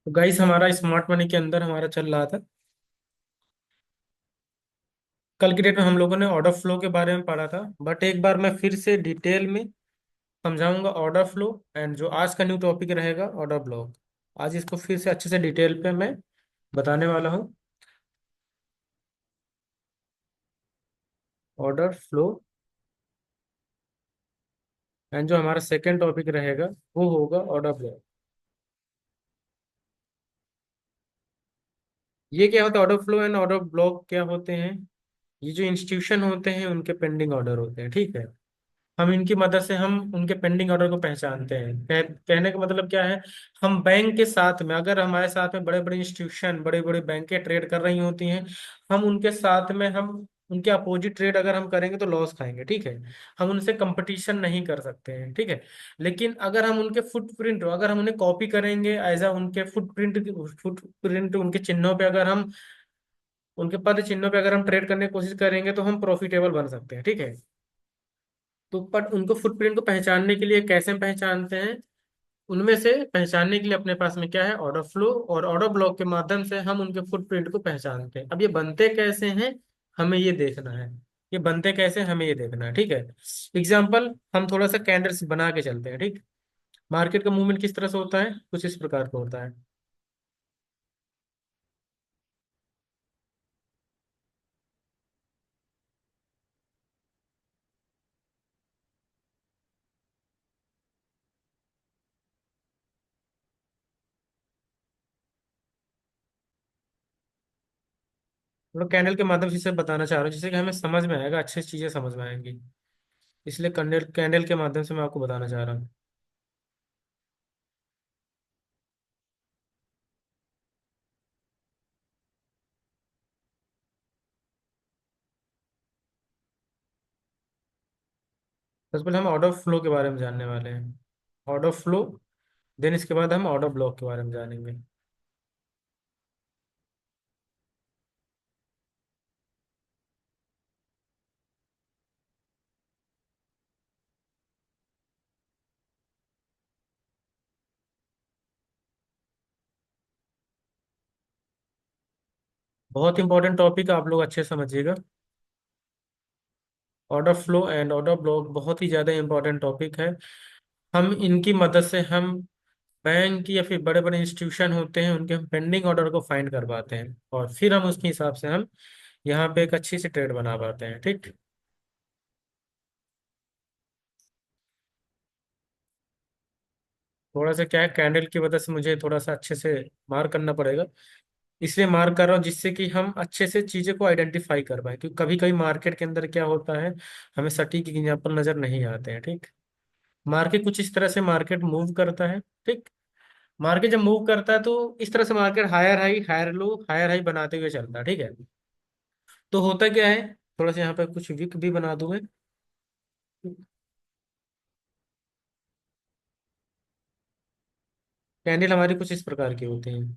तो गाइस हमारा smart money के अंदर हमारा चल रहा था। कल की डेट में हम लोगों ने ऑर्डर फ्लो के बारे में पढ़ा था, बट एक बार मैं फिर से डिटेल में समझाऊंगा ऑर्डर फ्लो। एंड जो आज का न्यू टॉपिक रहेगा ऑर्डर ब्लॉक। आज इसको फिर से अच्छे से डिटेल पे मैं बताने वाला हूँ। ऑर्डर फ्लो एंड जो हमारा सेकेंड टॉपिक रहेगा वो होगा ऑर्डर ब्लॉक। ये क्या होता है? Order flow and order block क्या होते हैं? ये जो इंस्टीट्यूशन होते हैं उनके पेंडिंग ऑर्डर होते हैं, ठीक है। हम इनकी मदद से हम उनके पेंडिंग ऑर्डर को पहचानते हैं। कहने का मतलब क्या है? हम बैंक के साथ में, अगर हमारे साथ में बड़े बड़े इंस्टीट्यूशन, बड़ी बड़ी बैंकें ट्रेड कर रही होती हैं, हम उनके साथ में हम उनके अपोजिट ट्रेड अगर हम करेंगे तो लॉस खाएंगे, ठीक है। हम उनसे कंपटीशन नहीं कर सकते हैं, ठीक है। लेकिन अगर हम उनके फुटप्रिंट, अगर हम उन्हें कॉपी करेंगे एज अ उनके फुटप्रिंट उनके चिन्हों पे, अगर हम उनके पद चिन्हों पे अगर हम ट्रेड करने की कोशिश करेंगे तो हम प्रॉफिटेबल बन सकते हैं, ठीक है। तो पर उनको फुटप्रिंट को पहचानने के लिए कैसे पहचानते हैं? उनमें से पहचानने के लिए अपने पास में क्या है? ऑर्डर फ्लो और ऑर्डर ब्लॉक के माध्यम से हम उनके फुटप्रिंट को पहचानते हैं। अब ये बनते कैसे हैं, हमें ये देखना है। ये बनते कैसे हैं, हमें ये देखना है, ठीक है। एग्जाम्पल, हम थोड़ा सा कैंडल्स बना के चलते हैं, ठीक। मार्केट का मूवमेंट किस तरह से होता है? कुछ इस प्रकार का होता है। हम लोग कैंडल के माध्यम से इसे बताना चाह रहे हो, जिससे कि हमें समझ में आएगा, अच्छी चीजें समझ में आएंगी। इसलिए कैंडल कैंडल के माध्यम से मैं आपको बताना चाह रहा हूँ। सबसे पहले हम ऑर्डर फ्लो के बारे में जानने वाले हैं। ऑर्डर फ्लो, देन इसके बाद हम ऑर्डर ब्लॉक के बारे में जानेंगे। बहुत इंपॉर्टेंट टॉपिक, आप लोग अच्छे से समझिएगा। Order flow and order block बहुत ही ज़्यादा इंपॉर्टेंट टॉपिक है। हम इनकी मदद से हम बैंक या फिर बड़े बड़े इंस्टीट्यूशन होते हैं उनके हम पेंडिंग ऑर्डर को फाइंड कर पाते हैं, और फिर हम उसके हिसाब से हम यहाँ पे एक अच्छी सी ट्रेड बना पाते हैं, ठीक। थोड़ा सा क्या है, कैंडल की वजह से मुझे थोड़ा सा अच्छे से मार्क करना पड़ेगा। इसलिए मार्क कर रहा हूँ जिससे कि हम अच्छे से चीज़ें को आइडेंटिफाई कर पाए, क्योंकि कभी कभी मार्केट के अंदर क्या होता है, हमें सटीक एग्जाम्पल नजर नहीं आते हैं, ठीक। मार्केट कुछ इस तरह से मार्केट मूव करता है, ठीक। मार्केट जब मूव करता है तो इस तरह से market higher high higher low higher high बनाते हुए चलता है, ठीक है। तो होता क्या है, थोड़ा सा यहाँ पे कुछ विक भी बना दूं मैं। कैंडल हमारी कुछ इस प्रकार की होती हैं।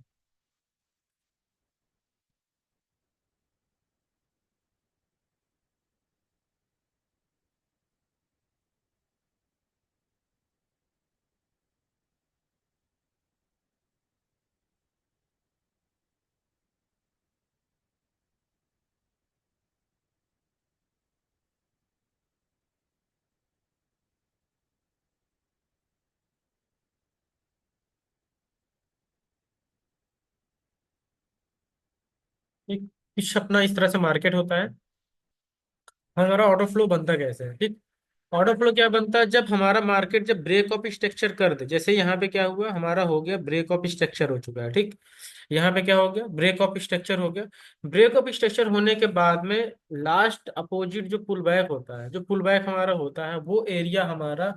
एक कुछ अपना इस तरह से मार्केट होता है। हमारा ऑर्डर फ्लो बनता कैसे है, ठीक। ऑर्डर फ्लो क्या बनता है, जब हमारा मार्केट जब ब्रेक ऑफ स्ट्रक्चर कर दे, जैसे यहाँ पे क्या हुआ, हमारा हो गया ब्रेक ऑफ स्ट्रक्चर हो चुका है, ठीक। यहाँ पे क्या हो गया, ब्रेक ऑफ स्ट्रक्चर हो गया। ब्रेक ऑफ स्ट्रक्चर होने के बाद में लास्ट अपोजिट जो पुल बैक होता है, जो पुल बैक हमारा होता है, वो एरिया हमारा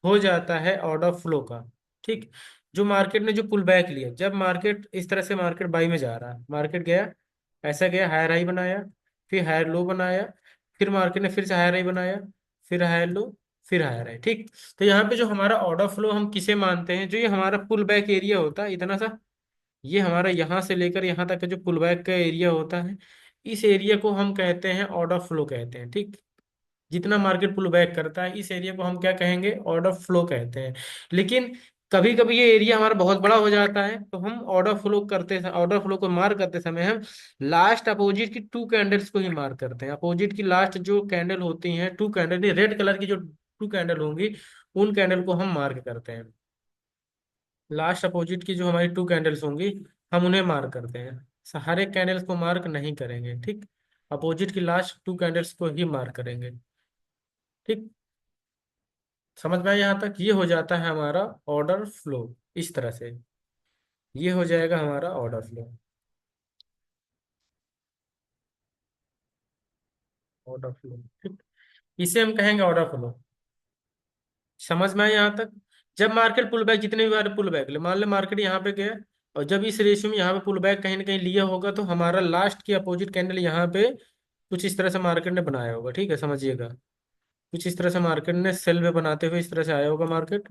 हो जाता है ऑर्डर फ्लो का, ठीक। जो मार्केट ने जो पुल बैक लिया, जब मार्केट इस तरह से मार्केट बाई में जा रहा है, मार्केट गया, ऐसा गया, हायर हाई बनाया, फिर हायर लो बनाया, फिर मार्केट ने फिर से हायर हाई बनाया, फिर हायर लो, फिर हायर हाई, ठीक। तो यहाँ पे जो हमारा ऑर्डर फ्लो हम किसे मानते हैं, जो ये हमारा पुल बैक एरिया होता है इतना सा, ये हमारा यहाँ से लेकर यहाँ तक का जो पुल बैक का एरिया होता है, इस एरिया को हम कहते हैं ऑर्डर फ्लो कहते हैं, ठीक। जितना मार्केट पुल बैक करता है इस एरिया को हम क्या कहेंगे? ऑर्डर फ्लो कहते हैं। लेकिन कभी कभी ये एरिया हमारा बहुत बड़ा हो जाता है, तो हम ऑर्डर फ्लो को मार करते समय हम लास्ट अपोजिट की टू कैंडल्स को ही मार करते हैं। अपोजिट की लास्ट जो कैंडल होती हैं, टू कैंडल, रेड कलर की जो टू कैंडल होंगी, उन कैंडल को हम मार्क करते हैं। लास्ट अपोजिट की जो हमारी टू कैंडल्स होंगी, हम उन्हें मार्क करते हैं। हर एक कैंडल्स को मार्क नहीं करेंगे, ठीक। अपोजिट की लास्ट टू कैंडल्स को ही मार्क करेंगे, ठीक। समझ में आया यहाँ तक? ये हो जाता है हमारा ऑर्डर फ्लो, इस तरह से। ये हो जाएगा हमारा ऑर्डर फ्लो। ऑर्डर फ्लो, ठीक। इसे हम कहेंगे ऑर्डर फ्लो। समझ में आया यहाँ तक? जब मार्केट पुल बैक, जितने भी बार पुल बैक ले, मान ले मार्केट यहाँ पे गया, और जब इस रेशियो में यहाँ पे पुल बैक कहीं ना कहीं लिया होगा, तो हमारा लास्ट की अपोजिट कैंडल यहाँ पे कुछ इस तरह से मार्केट ने बनाया होगा, ठीक है, समझिएगा। कुछ इस तरह से मार्केट ने सेल में बनाते हुए इस तरह से आया होगा मार्केट,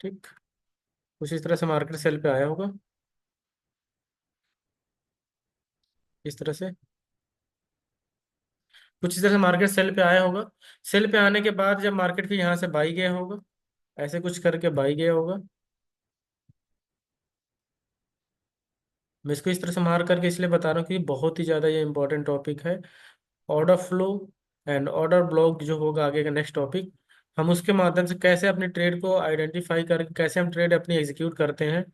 ठीक। कुछ इस तरह से मार्केट सेल पे आया होगा, इस तरह से। कुछ इस तरह से मार्केट सेल पे आया होगा। सेल पे आने के बाद जब मार्केट फिर यहाँ से बाई गया होगा, ऐसे कुछ करके बाई गया होगा। मैं इसको इस तरह से मार्क करके इसलिए बता रहा हूँ कि बहुत ही ज़्यादा ये इंपॉर्टेंट टॉपिक है। Order flow and order block जो होगा आगे का नेक्स्ट टॉपिक, हम उसके माध्यम से कैसे अपने ट्रेड को आइडेंटिफाई करके कैसे हम ट्रेड अपनी एग्जीक्यूट करते हैं,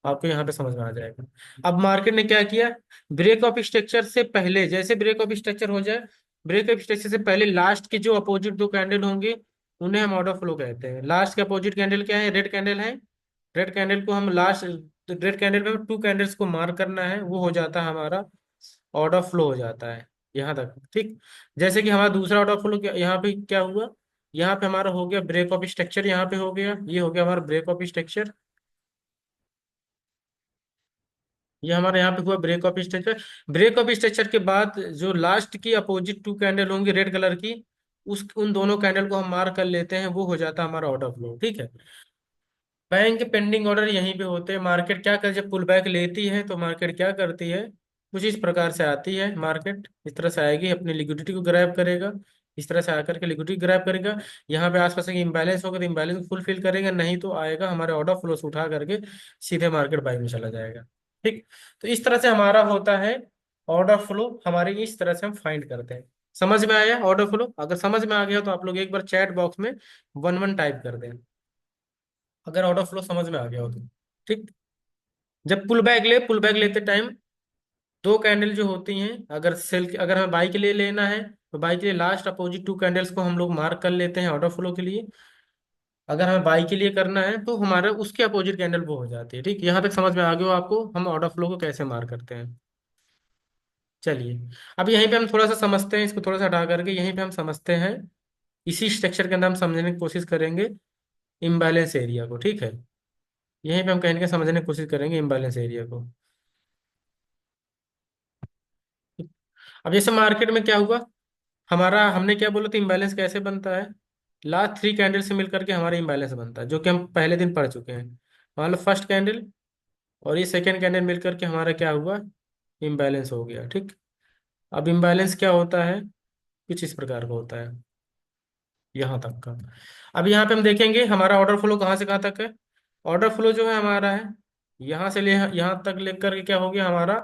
आपको यहाँ पे समझ में आ जाएगा। अब मार्केट ने क्या किया, ब्रेक ऑफ स्ट्रक्चर से पहले, जैसे ब्रेक ऑफ स्ट्रक्चर हो जाए, ब्रेक ऑफ स्ट्रक्चर से पहले लास्ट के जो अपोजिट दो कैंडल होंगे, उन्हें हम ऑर्डर फ्लो कहते हैं। लास्ट के अपोजिट कैंडल क्या है, रेड कैंडल है। रेड कैंडल को हम लास्ट, रेड कैंडल में टू कैंडल्स को मार्क करना है, वो हो जाता है हमारा ऑर्डर फ्लो हो जाता है, यहाँ तक, ठीक। जैसे कि हमारा दूसरा ऑर्डर फ्लो यहाँ पे क्या हुआ, यहाँ पे हमारा हो गया ब्रेक ऑफ स्ट्रक्चर, यहाँ पे हो गया, ये हो गया हमारा ब्रेक ऑफ स्ट्रक्चर। ये हमारे यहाँ पे हुआ break of structure. Break of structure के बाद जो लास्ट की अपोजिट टू कैंडल होंगी रेड कलर की, उस उन दोनों कैंडल को हम मार्क कर लेते हैं, वो हो जाता है हमारा ऑर्डर फ्लो, ठीक है। बैंक के पेंडिंग ऑर्डर यहीं पे होते हैं। मार्केट क्या कर, जब पुल बैक लेती है तो मार्केट क्या करती है, कुछ इस प्रकार से आती है मार्केट, इस तरह से आएगी, अपनी लिक्विडिटी को ग्रैब करेगा, इस तरह से आकर के लिक्विडिटी ग्रैब करेगा। यहाँ पे आसपास के इम्बैलेंस होगा तो इम्बैलेंस को फुलफिल करेगा, नहीं तो आएगा हमारे ऑर्डर फ्लो से उठा करके सीधे मार्केट बाई में चला जाएगा, ठीक। तो इस तरह से हमारा होता है ऑर्डर फ्लो, हमारे इस तरह से हम फाइंड करते हैं। समझ में आया ऑर्डर फ्लो? अगर समझ में आ गया तो आप लोग एक बार चैट बॉक्स में 1 1 टाइप कर दें, अगर ऑर्डर फ्लो समझ में आ गया हो तो, ठीक। जब पुल बैक लेते टाइम दो कैंडल जो होती हैं, अगर अगर हमें बाई के लिए लेना है, तो बाई के लिए लास्ट अपोजिट टू कैंडल्स को हम लोग मार्क कर लेते हैं ऑर्डर फ्लो के लिए। अगर हमें बाई के लिए करना है तो हमारा उसके अपोजिट कैंडल वो हो जाती है, ठीक। यहाँ तक समझ में आ गया हो आपको हम ऑर्डर फ्लो को कैसे मार्क करते हैं? चलिए, अब यहीं पे हम थोड़ा सा समझते हैं, इसको थोड़ा सा हटा करके यहीं पे हम समझते हैं। इसी स्ट्रक्चर के अंदर हम समझने की कोशिश करेंगे इम्बैलेंस एरिया को, ठीक है। यहीं पे हम कहने का समझने की कोशिश करेंगे इम्बैलेंस एरिया को। अब जैसे मार्केट में क्या हुआ, हमारा हमने क्या बोला था इम्बैलेंस कैसे बनता है, लास्ट थ्री कैंडल से मिलकर के हमारा इम्बैलेंस बनता है, जो कि हम पहले दिन पढ़ चुके हैं। मान लो फर्स्ट कैंडल और ये सेकेंड कैंडल मिलकर के हमारा क्या हुआ, इम्बैलेंस हो गया, ठीक। अब इम्बैलेंस क्या होता है, कुछ इस प्रकार का होता है, यहाँ तक का। अब यहाँ पे हम देखेंगे हमारा ऑर्डर फ्लो कहाँ से कहाँ तक है। ऑर्डर फ्लो जो है हमारा है, यहाँ से ले यहाँ तक लेकर के क्या हो गया हमारा,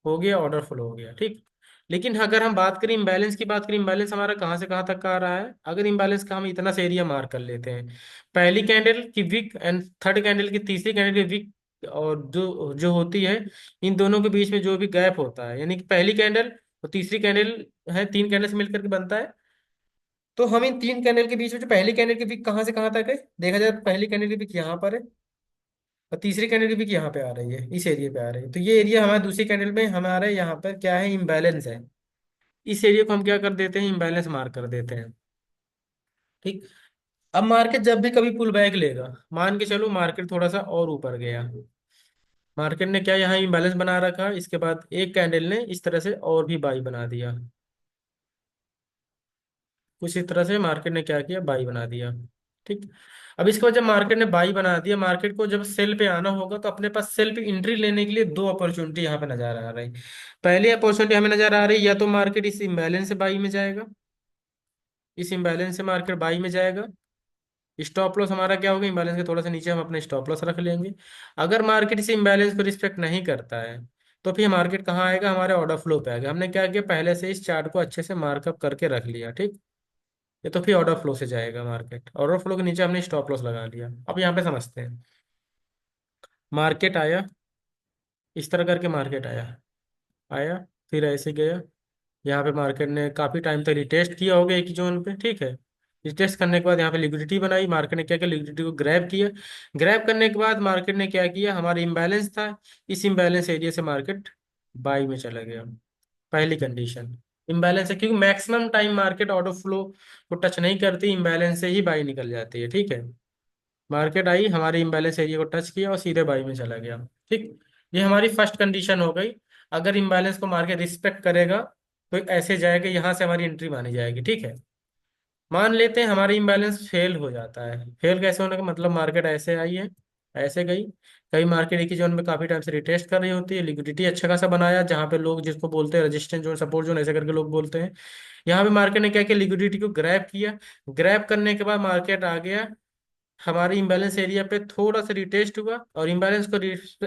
हो गया ऑर्डर फ्लो हो गया, ठीक। लेकिन अगर हम बात करें इम्बैलेंस की, बात करें इम्बैलेंस हमारा कहाँ से कहाँ तक का आ रहा है, अगर इम्बैलेंस का हम इतना सा एरिया मार्क कर लेते हैं, पहली कैंडल की विक एंड थर्ड कैंडल की तीसरी कैंडल की विक, और जो जो होती है, इन दोनों के बीच में जो भी गैप होता है, यानी कि पहली कैंडल और तीसरी कैंडल है, तीन कैंडल से मिलकर के बनता है। तो हम इन तीन कैंडल के बीच में जो पहली कैंडल की विक कहाँ से कहाँ तक है, देखा जाए तो पहली कैंडल की विक यहाँ पर है, और तीसरी कैंडल की विक यहाँ पे आ रही है, इस एरिया पे आ रही है। तो ये एरिया हमारा दूसरी कैंडल में हमारे यहाँ पर क्या है, इम्बैलेंस है। इस एरिया को हम क्या कर देते हैं, इम्बैलेंस मार्क कर देते हैं, ठीक। अब मार्केट जब भी कभी पुल बैक लेगा, मान के चलो मार्केट थोड़ा सा और ऊपर गया, मार्केट ने क्या यहाँ इम्बैलेंस बना रखा, इसके बाद एक कैंडल ने इस तरह से और भी बाई बना दिया, कुछ इस तरह से मार्केट ने क्या किया, बाई बना दिया, ठीक। अब इसके बाद जब मार्केट ने बाई बना दिया, मार्केट को जब सेल पे आना होगा, तो अपने पास सेल पे एंट्री लेने के लिए दो अपॉर्चुनिटी यहाँ पे नजर आ रही। पहली अपॉर्चुनिटी हमें नजर आ रही है, या तो मार्केट इस इम्बैलेंस से बाई में जाएगा, इस इम्बैलेंस से मार्केट बाई में जाएगा, स्टॉप लॉस हमारा क्या होगा, इम्बैलेंस के थोड़ा सा नीचे हम अपने स्टॉप लॉस रख लेंगे। अगर मार्केट इस इम्बैलेंस को रिस्पेक्ट नहीं करता है तो फिर मार्केट कहाँ आएगा, हमारे ऑर्डर फ्लो पे आएगा। हमने क्या किया, पहले से इस चार्ट को अच्छे से मार्कअप करके रख लिया, ठीक। ये तो फिर ऑर्डर फ्लो से जाएगा मार्केट, ऑर्डर फ्लो के नीचे हमने स्टॉप लॉस लगा लिया। अब यहाँ पे समझते हैं। मार्केट आया, इस तरह करके मार्केट आया, आया, फिर ऐसे गया। यहाँ पे मार्केट ने काफी टाइम तक रिटेस्ट किया होगा एक ही जोन पे, ठीक है। रिटेस्ट करने के बाद यहाँ पे लिक्विडिटी बनाई, मार्केट ने क्या किया, लिक्विडिटी को ग्रैब किया। ग्रैब करने के बाद मार्केट ने क्या किया, हमारा इम्बैलेंस था, इस इम्बैलेंस एरिया से मार्केट बाई में चला गया। पहली कंडीशन, इम्बैलेंस है, क्योंकि maximum time market order flow को टच नहीं करती, इम्बैलेंस से ही बाई निकल जाती है, ठीक है। मार्केट आई, हमारे इम्बैलेंस एरिया को टच किया और सीधे बाई में चला गया, ठीक। ये हमारी फर्स्ट कंडीशन हो गई। अगर इम्बैलेंस को मार्केट रिस्पेक्ट करेगा तो ऐसे जाएगा, यहाँ से हमारी एंट्री मानी जाएगी, ठीक है। मान लेते हैं हमारी इम्बैलेंस फेल हो जाता है। फेल कैसे होने का मतलब, मार्केट ऐसे आई है, ऐसे गई, कई मार्केट एक ही जोन में काफी टाइम से रिटेस्ट कर रही होती है, लिक्विडिटी अच्छा खासा बनाया, जहां पे लोग जिसको बोलते हैं रेजिस्टेंस जोन, सपोर्ट जोन, ऐसे करके लोग बोलते हैं। यहाँ पे मार्केट ने क्या किया, लिक्विडिटी को ग्रैब किया। ग्रैब करने के बाद मार्केट आ गया हमारे इम्बैलेंस एरिया पे, थोड़ा सा रिटेस्ट हुआ और इम्बैलेंस को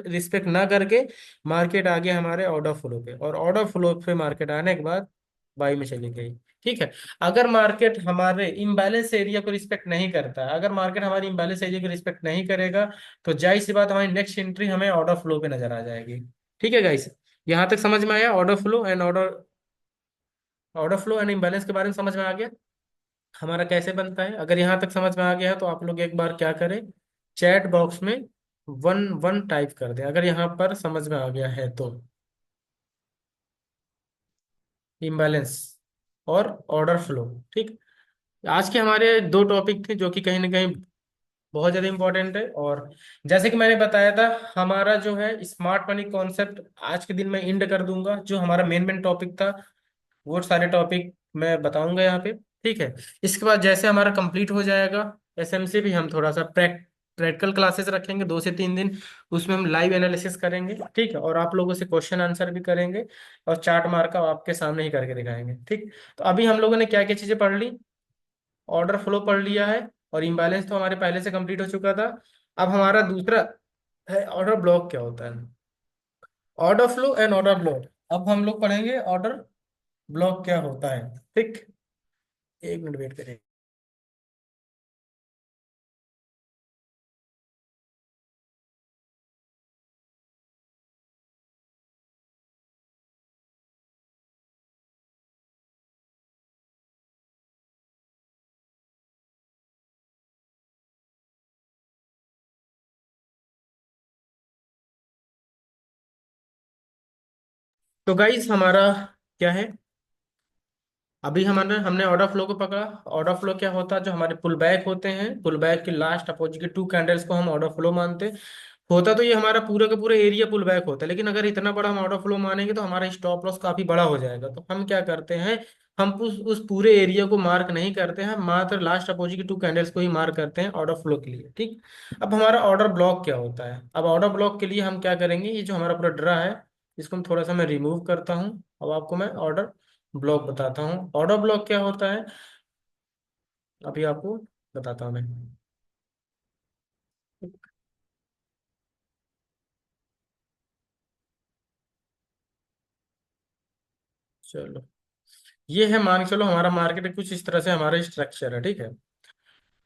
रिस्पेक्ट ना करके मार्केट आ गया हमारे ऑर्डर फ्लो पे, और ऑर्डर फ्लो पे मार्केट आने के बाद बाई में चली गई, ठीक है। अगर मार्केट हमारे इम्बैलेंस एरिया को रिस्पेक्ट नहीं करता है, अगर मार्केट हमारे इम्बैलेंस एरिया को रिस्पेक्ट नहीं करेगा, तो जाहिर सी बात हमारी नेक्स्ट एंट्री हमें ऑर्डर फ्लो पे नजर आ जाएगी, ठीक है गाइस। यहाँ तक समझ में आया, ऑर्डर फ्लो एंड इम्बैलेंस के बारे में समझ में आ गया हमारा कैसे बनता है। अगर यहाँ तक समझ में आ गया है तो आप लोग एक बार क्या करें, चैट बॉक्स में वन वन टाइप कर दें, अगर यहाँ पर समझ में आ गया है तो। इम्बैलेंस और ऑर्डर फ्लो, ठीक। आज के हमारे दो टॉपिक थे जो कि कहीं ना कहीं बहुत ज्यादा इंपॉर्टेंट है। और जैसे कि मैंने बताया था, हमारा जो है स्मार्ट मनी कॉन्सेप्ट आज के दिन में इंड कर दूंगा। जो हमारा मेन मेन टॉपिक था वो सारे टॉपिक मैं बताऊंगा यहाँ पे, ठीक है। इसके बाद जैसे हमारा कंप्लीट हो जाएगा एसएमसी भी, हम थोड़ा सा प्रैक्टिकल क्लासेस रखेंगे 2 से 3 दिन। उसमें हम लाइव एनालिसिस करेंगे, ठीक है, और आप लोगों से क्वेश्चन आंसर भी करेंगे, और चार्ट मार्कअप आपके सामने ही करके दिखाएंगे, ठीक। तो अभी हम लोगों ने क्या क्या चीजें पढ़ ली, ऑर्डर फ्लो पढ़ लिया है, और इम्बैलेंस तो हमारे पहले से कंप्लीट हो चुका था। अब हमारा दूसरा है ऑर्डर ब्लॉक क्या होता है, order flow and order block. अब हम लोग पढ़ेंगे ऑर्डर ब्लॉक क्या होता है, ठीक। 1 मिनट वेट करें। तो गाइस हमारा क्या है, अभी हमारे हमने ऑर्डर फ्लो को पकड़ा। ऑर्डर फ्लो क्या होता है, जो हमारे पुल बैक होते हैं, पुल बैक के लास्ट अपोजिट के 2 कैंडल्स को हम ऑर्डर फ्लो मानते हैं। होता तो ये हमारा पूरा का पूरा एरिया पुल बैक होता है, लेकिन अगर इतना बड़ा हम ऑर्डर फ्लो मानेंगे तो हमारा स्टॉप लॉस काफी बड़ा हो जाएगा। तो हम क्या करते हैं, हम उस पूरे एरिया को मार्क नहीं करते हैं, मात्र लास्ट अपोजिट के 2 कैंडल्स को ही मार्क करते हैं ऑर्डर फ्लो के लिए, ठीक। अब हमारा ऑर्डर ब्लॉक क्या होता है, अब ऑर्डर ब्लॉक के लिए हम क्या करेंगे, ये जो हमारा पूरा ड्रा है इसको हम थोड़ा सा मैं रिमूव करता हूँ। अब आपको मैं ऑर्डर ब्लॉक बताता हूँ, ऑर्डर ब्लॉक क्या होता है अभी आपको बताता हूँ मैं। चलो, ये है, मान के चलो हमारा मार्केट कुछ इस तरह से हमारा स्ट्रक्चर है, ठीक है।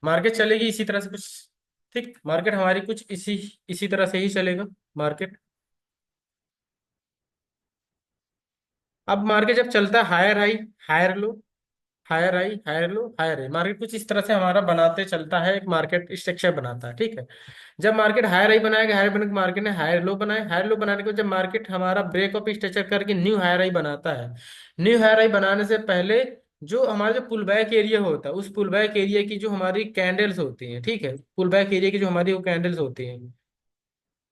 मार्केट चलेगी इसी तरह से कुछ, ठीक। मार्केट हमारी कुछ इसी इसी तरह से ही चलेगा मार्केट। अब मार्केट जब चलता है higher high, higher low, higher high, higher low, higher high, market कुछ इस तरह से हमारा बनाते चलता है, एक मार्केट स्ट्रक्चर बनाता है, ठीक है। जब मार्केट हायर हाई बनाएगा, हायर बनने के मार्केट ने हायर लो बनाए, हायर लो बनाने के बाद जब मार्केट हमारा ब्रेक ऑफ स्ट्रक्चर करके न्यू हायर हाई बनाता है, न्यू हायर हाई बनाने से पहले जो हमारा जो पुल बैक एरिया होता है, उस पुल बैक एरिया की जो हमारी कैंडल्स होती हैं, ठीक है, पुल बैक एरिया की जो हमारी वो कैंडल्स होती हैं,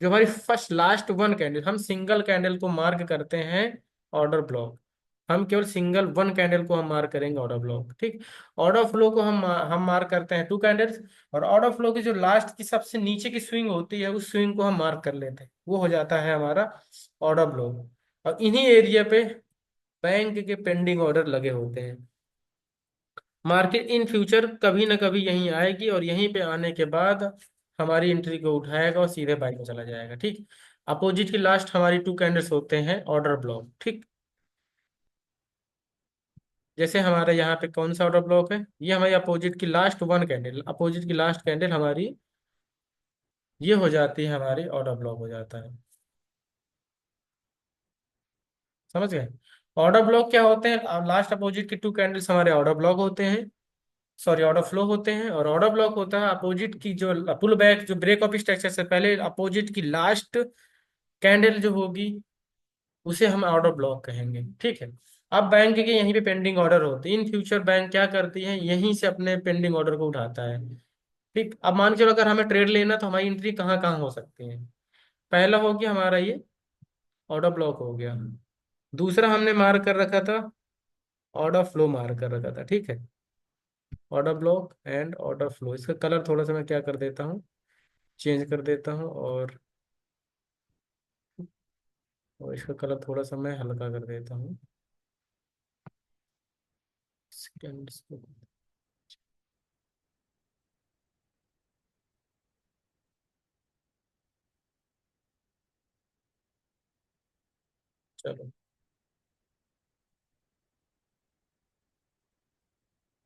जो हमारी फर्स्ट लास्ट 1 कैंडल, हम सिंगल कैंडल को मार्क करते हैं ऑर्डर ब्लॉक। हम केवल सिंगल 1 कैंडल को हम मार्क करेंगे ऑर्डर ब्लॉक, ठीक। ऑर्डर फ्लो को हम मार्क करते हैं 2 कैंडल्स, और ऑर्डर फ्लो की जो लास्ट की सबसे नीचे की स्विंग होती है उस स्विंग को हम मार्क कर लेते हैं, वो हो जाता है हमारा ऑर्डर ब्लॉक। और इन्हीं एरिया पे बैंक के पेंडिंग ऑर्डर लगे होते हैं। मार्केट इन फ्यूचर कभी ना कभी यहीं आएगी और यहीं पे आने के बाद हमारी एंट्री को उठाएगा और सीधे बाई में चला जाएगा, ठीक। अपोजिट की लास्ट हमारी टू कैंडल्स होते हैं ऑर्डर ब्लॉक, ठीक। जैसे हमारे यहाँ पे कौन सा ऑर्डर ब्लॉक है, ये हमारी अपोजिट की लास्ट वन कैंडल, अपोजिट की लास्ट कैंडल हमारी ये हो जाती है, हमारी ऑर्डर ब्लॉक हो जाता है। समझ गए। ऑर्डर ब्लॉक क्या होते हैं, लास्ट अपोजिट की टू कैंडल्स हमारे ऑर्डर ब्लॉक होते हैं, सॉरी ऑर्डर फ्लो होते हैं। और ऑर्डर ब्लॉक होता है अपोजिट की जो पुल बैक, जो ब्रेक ऑफ स्ट्रक्चर से पहले अपोजिट की लास्ट कैंडल जो होगी उसे हम ऑर्डर ब्लॉक कहेंगे, ठीक है। अब बैंक के यहीं पे पेंडिंग ऑर्डर होते हैं, इन फ्यूचर बैंक क्या करती है, यहीं से अपने पेंडिंग ऑर्डर को उठाता है, ठीक। अब मान के चलो अगर हमें ट्रेड लेना तो हमारी एंट्री कहाँ कहाँ हो सकती है। पहला हो गया हमारा ये ऑर्डर ब्लॉक हो गया। दूसरा हमने मार्क कर रखा था, ऑर्डर फ्लो मार्क कर रखा था, ठीक है। Order block and order flow, इसका कलर थोड़ा सा मैं क्या कर देता हूँ, चेंज कर देता हूँ। और इसका कलर थोड़ा सा मैं हल्का कर देता हूँ। सेकंड, चलो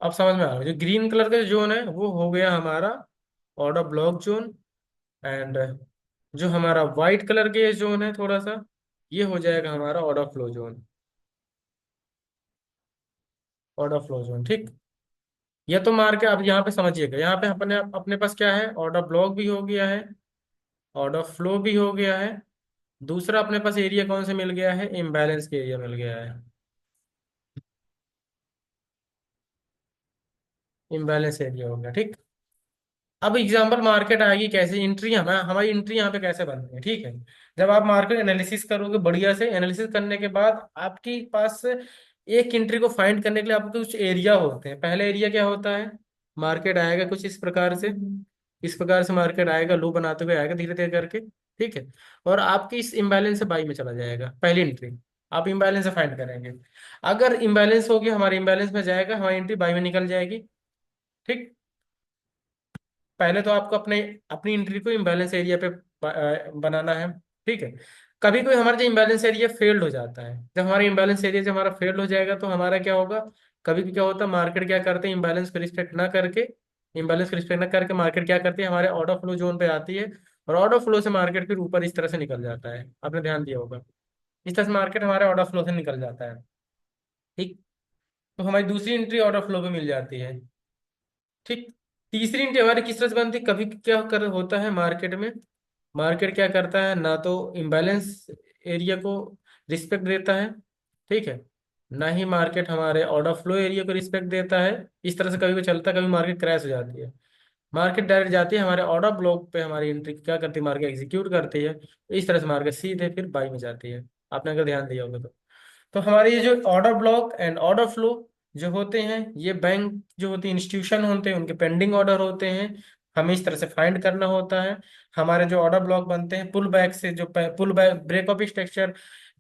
अब समझ में आ गया। जो ग्रीन कलर का जोन है वो हो गया हमारा ऑर्डर ब्लॉक जोन, एंड जो हमारा व्हाइट कलर के जोन है थोड़ा सा, ये हो जाएगा हमारा order flow zone, order flow zone, ठीक। ये तो मार के आप यहाँ पे समझिएगा, यहाँ पे अपने अपने पास क्या है, ऑर्डर ब्लॉक भी हो गया है, ऑर्डर फ्लो भी हो गया है। दूसरा अपने पास एरिया कौन से मिल गया है, इम्बैलेंस के एरिया मिल गया है, इम्बैलेंस एरिया हो गया, ठीक। अब एग्जांपल मार्केट आएगी कैसे, एंट्री हमारी एंट्री यहाँ पे कैसे बनती है, ठीक है। जब आप मार्केट एनालिसिस करोगे बढ़िया से, एनालिसिस करने के बाद आपके पास एक एंट्री को फाइंड करने के लिए आपके कुछ एरिया होते हैं। पहला एरिया क्या होता है, मार्केट आएगा कुछ इस प्रकार से, इस प्रकार से मार्केट आएगा, लो बनाते हुए आएगा धीरे धीरे करके, ठीक है। और आपकी इस इम्बैलेंस से बाई में चला जाएगा, पहली एंट्री आप इम्बैलेंस से फाइंड करेंगे। अगर इम्बैलेंस हो गया, हमारे इम्बैलेंस में जाएगा, हमारी एंट्री बाई में निकल जाएगी, ठीक। पहले तो आपको अपने अपनी एंट्री को इम्बैलेंस एरिया पे बनाना है, ठीक है। कभी कोई हमारा जो इम्बैलेंस एरिया फेल्ड हो जाता है, जब हमारा इम्बैलेंस एरिया जब हमारा फेल्ड हो जाएगा तो हमारा क्या होगा, कभी भी क्या होता है, मार्केट क्या करते हैं, इम्बैलेंस को रिस्पेक्ट ना करके, इम्बैलेंस को रिस्पेक्ट ना करके मार्केट क्या करती है, हमारे ऑर्डर फ्लो जोन पे आती है। और ऑर्डर फ्लो से मार्केट फिर ऊपर इस तरह से निकल जाता है, आपने ध्यान दिया होगा, इस तरह से मार्केट हमारे ऑर्डर फ्लो से निकल जाता है, ठीक। तो हमारी दूसरी एंट्री ऑर्डर फ्लो पे मिल जाती है, ठीक। तीसरी एंट्री हमारी किस तरह से बनती है, कभी क्या कर होता है मार्केट में, मार्केट क्या करता है, ना तो इम्बैलेंस एरिया को रिस्पेक्ट देता है, ठीक है, ना ही मार्केट हमारे ऑर्डर फ्लो एरिया को रिस्पेक्ट देता है। इस तरह से कभी भी चलता है, कभी मार्केट क्रैश हो जाती है, मार्केट डायरेक्ट जाती है हमारे ऑर्डर ब्लॉक पे, हमारी एंट्री क्या करती है, मार्केट एग्जीक्यूट करती है। इस तरह से मार्केट सीधे फिर बाई में जाती है, आपने अगर ध्यान दिया होगा तो हमारे ये जो order block and order flow जो होते हैं, ये बैंक जो होती है, इंस्टीट्यूशन होते हैं, उनके पेंडिंग ऑर्डर होते हैं, हमें इस तरह से फाइंड करना होता है। हमारे जो ऑर्डर ब्लॉक बनते हैं पुल बैक से, जो pull back break of structure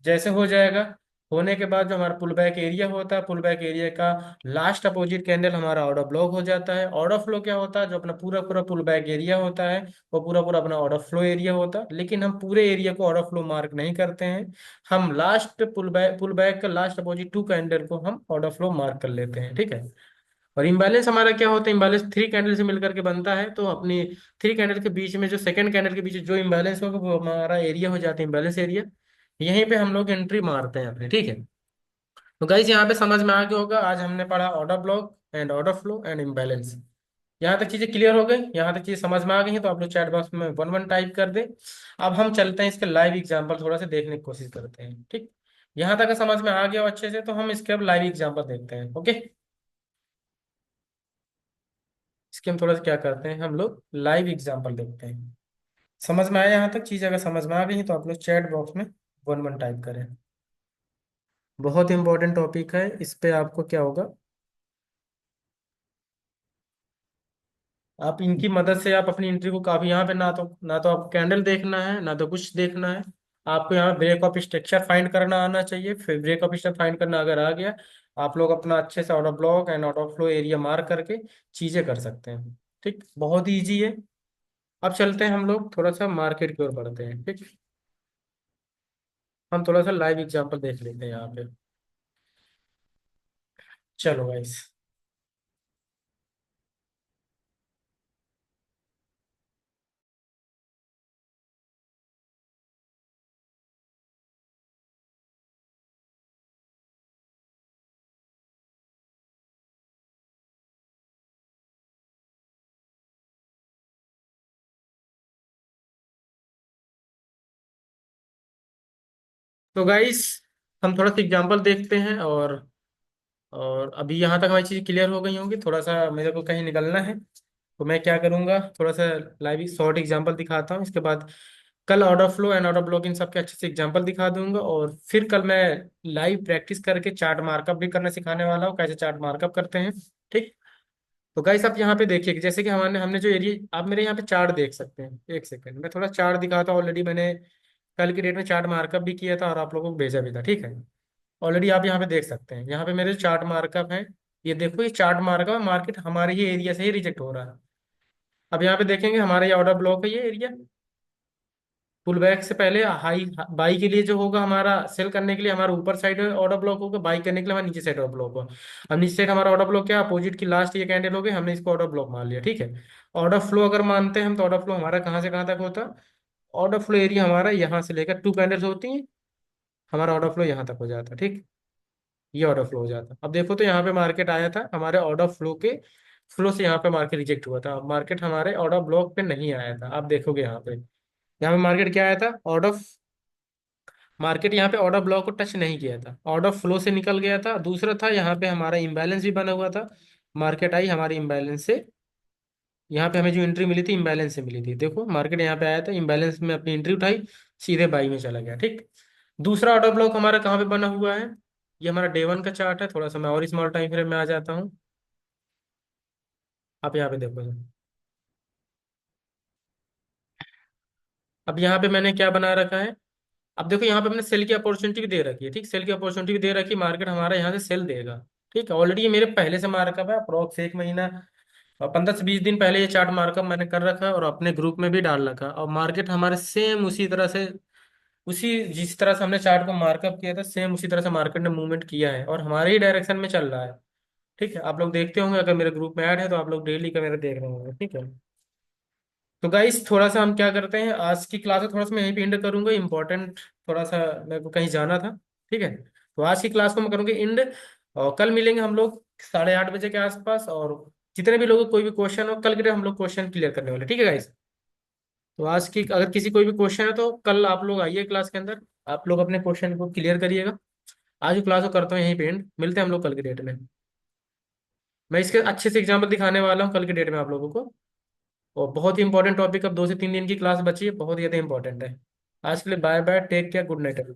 जैसे हो जाएगा, होने के बाद जो हमारा पुल बैक एरिया होता है, पुल बैक एरिया का लास्ट अपोजिट कैंडल हमारा ऑर्डर ब्लॉक हो जाता है। ऑर्डर फ्लो क्या होता है, जो अपना पूरा पूरा पुल बैक एरिया होता है वो पूरा पूरा अपना ऑर्डर फ्लो एरिया होता है, लेकिन हम पूरे एरिया को ऑर्डर फ्लो मार्क नहीं करते हैं, हम लास्ट पुल बैक का लास्ट अपोजिट टू कैंडल को हम ऑर्डर फ्लो मार्क कर लेते हैं, ठीक है। और इम्बैलेंस हमारा क्या होता है, इम्बैलेंस थ्री कैंडल से मिलकर के बनता है, तो अपनी थ्री कैंडल के बीच में जो सेकंड कैंडल के बीच जो इम्बैलेंस होगा वो हमारा एरिया हो जाता है, इम्बैलेंस एरिया। यहीं पे हम लोग एंट्री मारते हैं अपने, ठीक है। तो गाइस यहाँ पे समझ में आ गया होगा, आज हमने पढ़ा order block and order flow and imbalance. यहाँ तक चीजें क्लियर हो गई, यहाँ तक चीजें समझ में आ गई हैं तो आप लोग चैट बॉक्स में वन वन टाइप कर दें। अब हम चलते हैं इसके लाइव एग्जांपल थोड़ा सा देखने की कोशिश करते हैं, ठीक। यहाँ तक समझ में आ गया हो अच्छे से, तो हम इसके अब लाइव एग्जांपल देखते हैं, ओके। इसके हम थोड़ा सा क्या करते हैं, हम लोग लाइव एग्जांपल देखते हैं। समझ में आया यहाँ तक चीज, अगर समझ में आ गई है तो आप लोग चैट बॉक्स में वन वन टाइप करें। बहुत इंपॉर्टेंट टॉपिक है, इस पे आपको क्या होगा, आप इनकी मदद से आप अपनी एंट्री को काफी, यहाँ पे ना तो आपको कैंडल देखना है, ना तो कुछ देखना है, आपको यहाँ ब्रेक ऑफ स्ट्रक्चर फाइंड करना आना चाहिए। फिर ब्रेक ऑफ स्ट्रक्चर फाइंड करना अगर आ गया, आप लोग अपना अच्छे से out of block and out of flow area mark करके चीजें कर सकते हैं। ठीक, बहुत ईजी है। अब चलते हैं हम लोग थोड़ा सा मार्केट की ओर बढ़ते हैं। ठीक, हम थोड़ा सा लाइव एग्जांपल देख लेते हैं यहाँ पे। चलो गाइस। तो गाइस, हम थोड़ा सा एग्जांपल देखते हैं, और अभी यहाँ तक हमारी चीज़ क्लियर हो गई होंगी। थोड़ा सा मेरे को कहीं निकलना है, तो मैं क्या करूँगा, थोड़ा सा लाइव शॉर्ट एग्जांपल दिखाता हूँ। इसके बाद कल order flow and order block in सबके अच्छे से एग्जांपल दिखा दूंगा, और फिर कल मैं लाइव प्रैक्टिस करके चार्ट मार्कअप भी करना सिखाने वाला हूँ, कैसे चार्ट मार्कअप करते हैं। ठीक। तो गाइस आप यहाँ पे देखिए कि जैसे कि हमारे हमने जो एरिया, आप मेरे यहाँ पे चार्ट देख सकते हैं। एक सेकंड, मैं थोड़ा चार्ट दिखाता हूँ। ऑलरेडी मैंने कल की डेट में चार्ट मार्कअप भी किया था और आप लोगों को भेजा भी था। ठीक है, ऑलरेडी आप यहाँ पे देख सकते हैं। यहाँ पे मेरे चार्ट मार्कअप है। ये देखो, ये चार्ट मार्कअप, मार्केट हमारे ही एरिया से ही रिजेक्ट हो रहा है। अब यहाँ पे देखेंगे हमारा ये ऑर्डर ब्लॉक है, ये एरिया पुल बैक से पहले हाई बाई के लिए जो होगा, हमारा सेल करने के लिए हमारा ऊपर साइड ऑर्डर ब्लॉक होगा, बाई करने के लिए हमारा नीचे साइड ऑर्डर ब्लॉक होगा। अब नीचे साइड हमारा ऑर्डर ब्लॉक क्या, अपोजिट की लास्ट ये कैंडल हो गई, हमने इसको ऑर्डर ब्लॉक मान लिया। ठीक है, ऑर्डर फ्लो अगर मानते हैं हम, तो ऑर्डर फ्लो हमारा कहाँ से कहाँ तक होता। ऑर्डर फ्लो एरिया हमारा यहाँ से लेकर टू कैंडल्स होती हैं, हमारा ऑर्डर फ्लो यहाँ तक हो जाता है। ठीक, ये ऑर्डर फ्लो हो जाता। अब देखो तो यहाँ पे मार्केट आया था, हमारे ऑर्डर फ्लो के फ्लो से यहाँ पे मार्केट रिजेक्ट हुआ था। मार्केट हमारे ऑर्डर ब्लॉक पे नहीं आया था। आप देखोगे यहाँ पे मार्केट क्या आया था, ऑर्डर मार्केट यहाँ पे ऑर्डर ब्लॉक को टच नहीं किया था, ऑर्डर फ्लो से निकल गया था। दूसरा था यहाँ पे हमारा इम्बैलेंस भी बना हुआ था, मार्केट आई हमारी इम्बैलेंस से। यहाँ पे हमें जो एंट्री मिली थी इम्बैलेंस से मिली थी। देखो मार्केट यहाँ पे आया था, इम्बैलेंस में अपनी एंट्री उठाई, सीधे बाई में चला गया। ठीक, दूसरा ऑर्डर ब्लॉक हमारा कहाँ पे बना हुआ है, ये हमारा डे वन का चार्ट है। थोड़ा सा मैं और स्मॉल टाइम फ्रेम में आ जाता हूँ। आप यहाँ पे देखो, अब यहाँ पे मैंने क्या बना रखा है। अब देखो यहाँ पे हमने सेल की अपॉर्चुनिटी भी दे रखी है। ठीक, सेल की अपॉर्चुनिटी भी दे रखी है, मार्केट हमारा यहाँ से सेल देगा। ठीक है, ऑलरेडी ये मेरे पहले से मार्कअप है, अप्रोक्स एक महीना और 15 से 20 दिन पहले ये चार्ट मार्कअप मैंने कर रखा है और अपने ग्रुप में भी डाल रखा है। और मार्केट हमारे सेम उसी तरह से, उसी जिस तरह से हमने चार्ट को मार्कअप किया था, सेम उसी तरह से मार्केट ने मूवमेंट किया है और हमारे ही डायरेक्शन में चल रहा है। ठीक है, आप लोग देखते होंगे, अगर मेरे ग्रुप में ऐड है तो आप लोग डेली का मेरे देख रहे होंगे। ठीक है, तो गाइस थोड़ा सा हम क्या करते हैं, आज की क्लास में थोड़ा सा मैं यहीं पे एंड करूंगा। इंपॉर्टेंट थोड़ा सा मेरे को कहीं जाना था। ठीक है, तो आज की क्लास को मैं करूंगी एंड, और कल मिलेंगे हम लोग 8:30 बजे के आसपास। और जितने भी लोगों को कोई भी क्वेश्चन हो, कल के लिए हम लोग क्वेश्चन क्लियर करने वाले। ठीक है गाइस, तो आज की अगर किसी कोई भी क्वेश्चन है तो कल आप लोग आइए क्लास के अंदर, आप लोग अपने क्वेश्चन को क्लियर करिएगा। आज की क्लास को करता हूँ यहीं पे एंड, मिलते हैं हम लोग कल की डेट में। मैं इसके अच्छे से एग्जाम्पल दिखाने वाला हूँ कल की डेट में आप लोगों को। और बहुत ही इंपॉर्टेंट टॉपिक, अब 2 से 3 दिन की क्लास बची है, बहुत ही ज्यादा इंपॉर्टेंट है। आज के लिए bye bye, take care, good night.